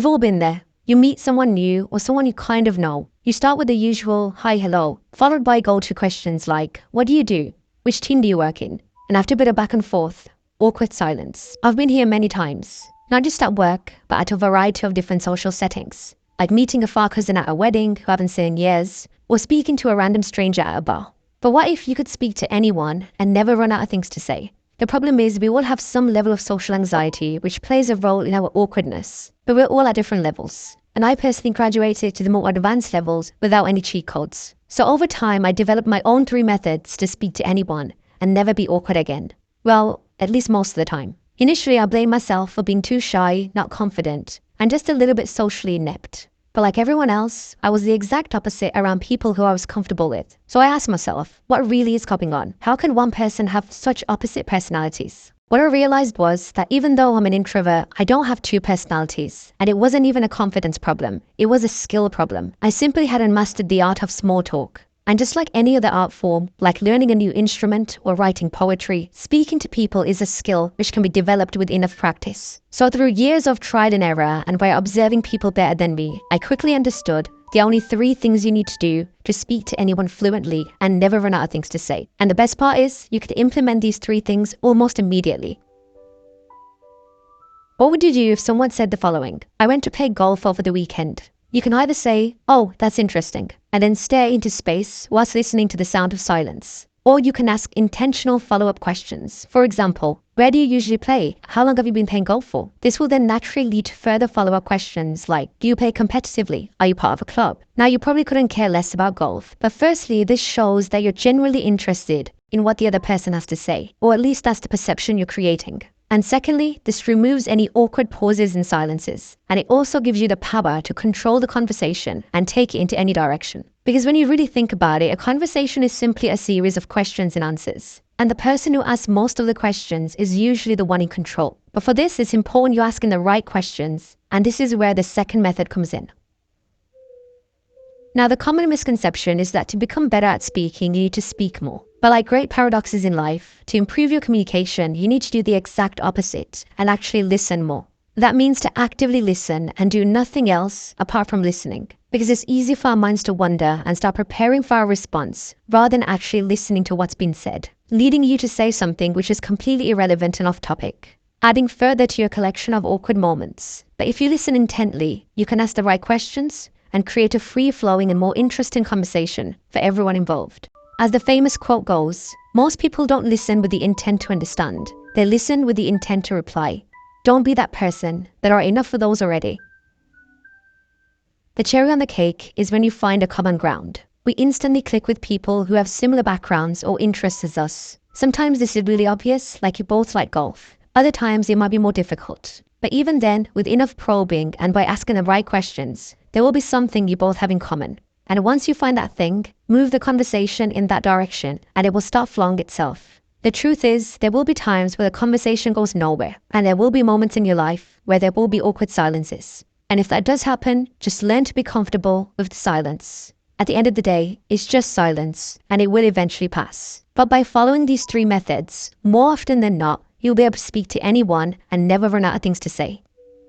We've all been there. You meet someone new or someone you kind of know. You start with the usual hi, hello, followed by go-to questions like, what do you do? Which team do you work in? And after a bit of back and forth, awkward silence. I've been here many times, not just at work, but at a variety of different social settings, like meeting a far cousin at a wedding who I haven't seen in years, or speaking to a random stranger at a bar. But what if you could speak to anyone and never run out of things to say? The problem is we all have some level of social anxiety, which plays a role in our awkwardness, but we're all at different levels. And I personally graduated to the more advanced levels without any cheat codes. So over time, I developed my own 3 methods to speak to anyone and never be awkward again. Well, at least most of the time. Initially, I blamed myself for being too shy, not confident, and just a little bit socially inept. But like everyone else, I was the exact opposite around people who I was comfortable with. So I asked myself, what really is going on? How can one person have such opposite personalities? What I realized was that even though I'm an introvert, I don't have 2 personalities. And it wasn't even a confidence problem. It was a skill problem. I simply hadn't mastered the art of small talk. And just like any other art form, like learning a new instrument or writing poetry, speaking to people is a skill which can be developed with enough practice. So through years of trial and error and by observing people better than me, I quickly understood the only 3 things you need to do to speak to anyone fluently and never run out of things to say. And the best part is, you could implement these 3 things almost immediately. What would you do if someone said the following? I went to play golf over the weekend. You can either say, oh, that's interesting, and then stare into space whilst listening to the sound of silence. Or you can ask intentional follow-up questions. For example, where do you usually play? How long have you been playing golf for? This will then naturally lead to further follow-up questions like, do you play competitively? Are you part of a club? Now, you probably couldn't care less about golf, but firstly, this shows that you're genuinely interested in what the other person has to say, or at least that's the perception you're creating. And secondly, this removes any awkward pauses and silences. And it also gives you the power to control the conversation and take it into any direction. Because when you really think about it, a conversation is simply a series of questions and answers. And the person who asks most of the questions is usually the one in control. But for this, it's important you're asking the right questions. And this is where the second method comes in. Now, the common misconception is that to become better at speaking, you need to speak more. But like great paradoxes in life, to improve your communication, you need to do the exact opposite and actually listen more. That means to actively listen and do nothing else apart from listening. Because it's easy for our minds to wander and start preparing for our response rather than actually listening to what's been said, leading you to say something which is completely irrelevant and off topic, adding further to your collection of awkward moments. But if you listen intently, you can ask the right questions and create a free-flowing and more interesting conversation for everyone involved. As the famous quote goes, most people don't listen with the intent to understand. They listen with the intent to reply. Don't be that person. There are enough of those already. The cherry on the cake is when you find a common ground. We instantly click with people who have similar backgrounds or interests as us. Sometimes this is really obvious, like you both like golf. Other times it might be more difficult. But even then, with enough probing and by asking the right questions, there will be something you both have in common. And once you find that thing, move the conversation in that direction and it will start flowing itself. The truth is, there will be times where the conversation goes nowhere, and there will be moments in your life where there will be awkward silences. And if that does happen, just learn to be comfortable with the silence. At the end of the day, it's just silence, and it will eventually pass. But by following these 3 methods, more often than not, you'll be able to speak to anyone and never run out of things to say.